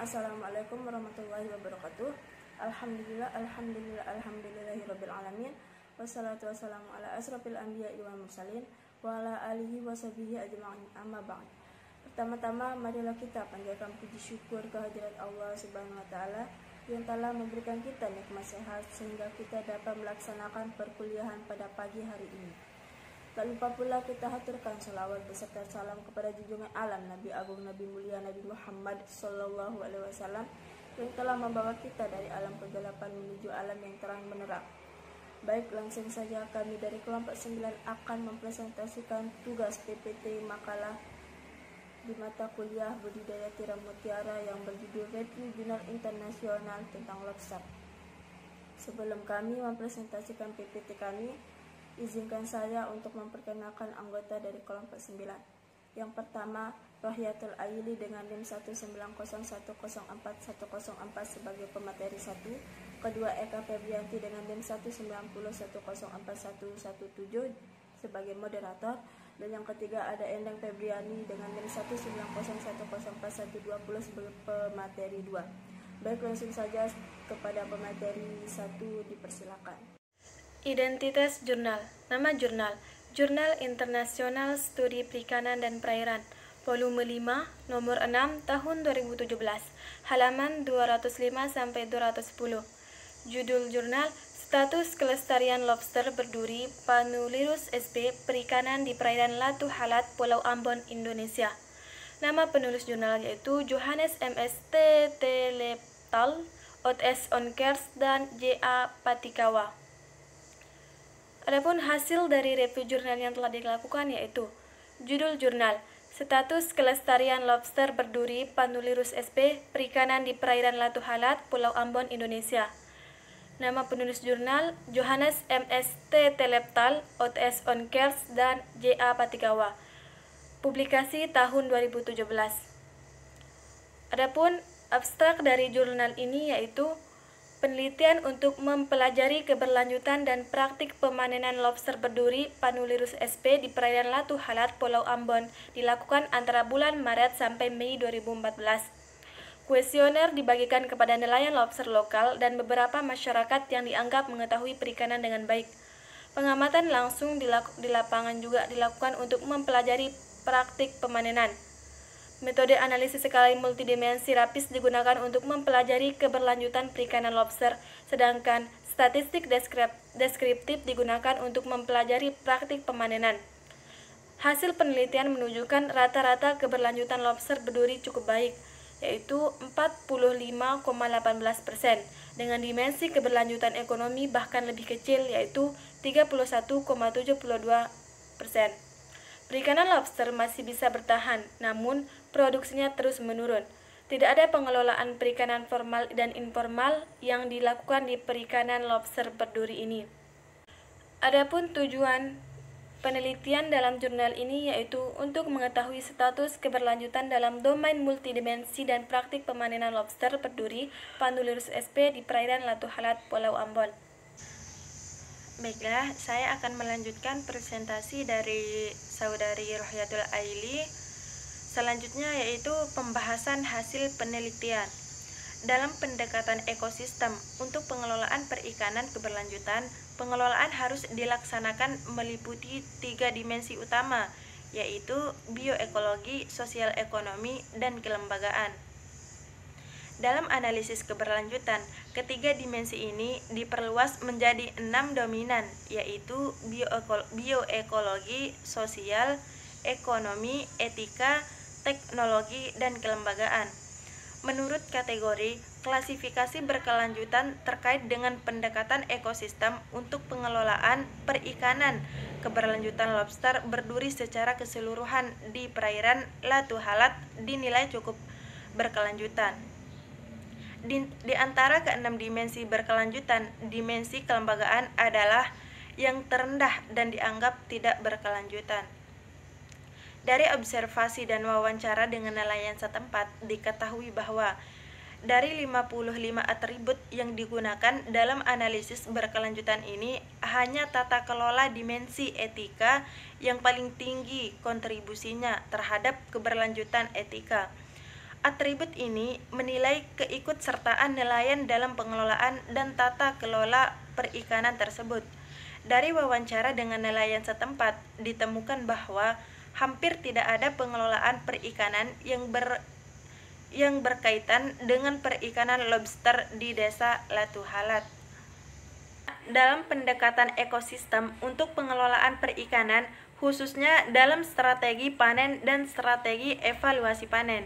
Assalamualaikum warahmatullahi wabarakatuh. Alhamdulillahirabbil alamin. Wassalatu wassalamu ala asrofil anbiya'i wal mursalin wa ala alihi washabihi ajma'in. Amma ba'd. Pertama-tama marilah kita panjatkan puji syukur kehadirat Allah Subhanahu wa taala yang telah memberikan kita nikmat sehat sehingga kita dapat melaksanakan perkuliahan pada pagi hari ini. Tak lupa pula kita haturkan salawat beserta salam kepada junjungan alam Nabi Agung Nabi Mulia Nabi Muhammad Sallallahu Alaihi Wasallam yang telah membawa kita dari alam kegelapan menuju alam yang terang benderang. Baik, langsung saja kami dari kelompok 9 akan mempresentasikan tugas PPT makalah di mata kuliah budidaya tiram mutiara yang berjudul Review Jurnal Internasional tentang lobster. Sebelum kami mempresentasikan PPT kami, izinkan saya untuk memperkenalkan anggota dari kelompok 9. Yang pertama, Rohyatul Aili dengan NIM 190104104 sebagai pemateri 1. Kedua, Eka Febrianti dengan NIM 190104117 sebagai moderator. Dan yang ketiga ada Endang Febriani dengan NIM 190104120 sebagai pemateri 2. Baik, langsung saja kepada pemateri 1 dipersilakan. Identitas jurnal. Nama jurnal: Jurnal Internasional Studi Perikanan dan Perairan, volume 5, nomor 6, tahun 2017, halaman 205-210. Judul jurnal: Status Kelestarian Lobster Berduri Panulirus sp. Perikanan di Perairan Latu Halat, Pulau Ambon, Indonesia. Nama penulis jurnal yaitu Johannes M.S. T. Teleptal, O.S. Onkers, dan J.A. Patikawa. Adapun hasil dari review jurnal yang telah dilakukan yaitu judul jurnal: Status Kelestarian Lobster Berduri Panulirus sp. Perikanan di Perairan Latu Halat, Pulau Ambon, Indonesia. Nama penulis jurnal Johannes M.S. T. Teleptal, O.S. Onkers, dan J.A. Patikawa. Publikasi tahun 2017. Adapun abstrak dari jurnal ini yaitu penelitian untuk mempelajari keberlanjutan dan praktik pemanenan lobster berduri Panulirus sp. di Perairan Latu Halat, Pulau Ambon dilakukan antara bulan Maret sampai Mei 2014. Kuesioner dibagikan kepada nelayan lobster lokal dan beberapa masyarakat yang dianggap mengetahui perikanan dengan baik. Pengamatan langsung di lapangan juga dilakukan untuk mempelajari praktik pemanenan. Metode analisis skala multidimensi rapis digunakan untuk mempelajari keberlanjutan perikanan lobster, sedangkan statistik deskriptif digunakan untuk mempelajari praktik pemanenan. Hasil penelitian menunjukkan rata-rata keberlanjutan lobster berduri cukup baik, yaitu 45,18%, dengan dimensi keberlanjutan ekonomi bahkan lebih kecil, yaitu 31,72%. Perikanan lobster masih bisa bertahan, namun produksinya terus menurun. Tidak ada pengelolaan perikanan formal dan informal yang dilakukan di perikanan lobster berduri ini. Adapun tujuan penelitian dalam jurnal ini yaitu untuk mengetahui status keberlanjutan dalam domain multidimensi dan praktik pemanenan lobster berduri Panulirus sp. di Perairan Latu Halat, Pulau Ambon. Baiklah, saya akan melanjutkan presentasi dari saudari Rohyatul Aili. Selanjutnya yaitu pembahasan hasil penelitian. Dalam pendekatan ekosistem untuk pengelolaan perikanan keberlanjutan, pengelolaan harus dilaksanakan meliputi 3 dimensi utama, yaitu bioekologi, sosial ekonomi, dan kelembagaan. Dalam analisis keberlanjutan, ketiga dimensi ini diperluas menjadi 6 dominan, yaitu bioekologi, sosial, ekonomi, etika, teknologi, dan kelembagaan. Menurut kategori, klasifikasi berkelanjutan terkait dengan pendekatan ekosistem untuk pengelolaan perikanan keberlanjutan lobster berduri secara keseluruhan di perairan Latu Halat dinilai cukup berkelanjutan. Di antara ke-6 dimensi berkelanjutan, dimensi kelembagaan adalah yang terendah dan dianggap tidak berkelanjutan. Dari observasi dan wawancara dengan nelayan setempat, diketahui bahwa dari 55 atribut yang digunakan dalam analisis berkelanjutan ini, hanya tata kelola dimensi etika yang paling tinggi kontribusinya terhadap keberlanjutan etika. Atribut ini menilai keikutsertaan nelayan dalam pengelolaan dan tata kelola perikanan tersebut. Dari wawancara dengan nelayan setempat, ditemukan bahwa hampir tidak ada pengelolaan perikanan yang berkaitan dengan perikanan lobster di Desa Latu Halat. Dalam pendekatan ekosistem untuk pengelolaan perikanan, khususnya dalam strategi panen dan strategi evaluasi panen,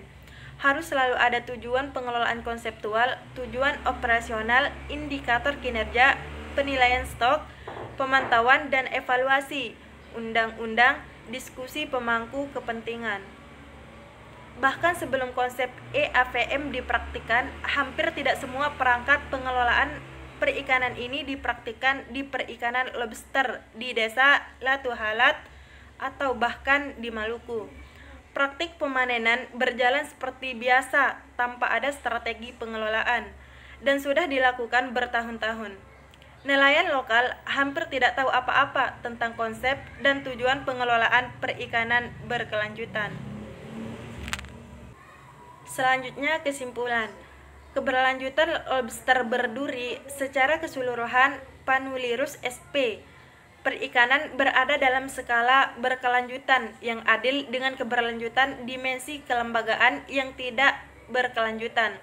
harus selalu ada tujuan pengelolaan konseptual, tujuan operasional, indikator kinerja, penilaian stok, pemantauan dan evaluasi, undang-undang, diskusi pemangku kepentingan. Bahkan sebelum konsep EAVM dipraktikkan, hampir tidak semua perangkat pengelolaan perikanan ini dipraktikkan di perikanan lobster di Desa Latu Halat atau bahkan di Maluku. Praktik pemanenan berjalan seperti biasa tanpa ada strategi pengelolaan dan sudah dilakukan bertahun-tahun. Nelayan lokal hampir tidak tahu apa-apa tentang konsep dan tujuan pengelolaan perikanan berkelanjutan. Selanjutnya, kesimpulan. Keberlanjutan lobster berduri secara keseluruhan Panulirus sp. Perikanan berada dalam skala berkelanjutan yang adil dengan keberlanjutan dimensi kelembagaan yang tidak berkelanjutan.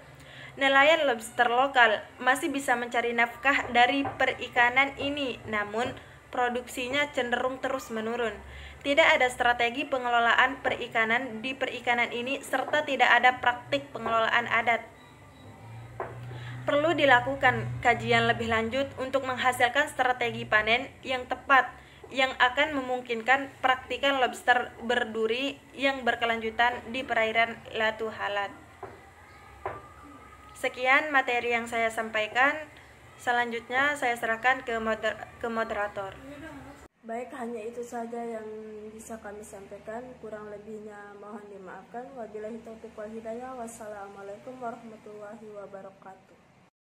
Nelayan lobster lokal masih bisa mencari nafkah dari perikanan ini, namun produksinya cenderung terus menurun. Tidak ada strategi pengelolaan perikanan di perikanan ini serta tidak ada praktik pengelolaan adat. Perlu dilakukan kajian lebih lanjut untuk menghasilkan strategi panen yang tepat yang akan memungkinkan praktikan lobster berduri yang berkelanjutan di perairan Latu Halat. Sekian materi yang saya sampaikan. Selanjutnya saya serahkan ke moderator. Baik, hanya itu saja yang bisa kami sampaikan. Kurang lebihnya mohon dimaafkan. Wabillahi taufiq wal hidayah. Wassalamualaikum warahmatullahi wabarakatuh.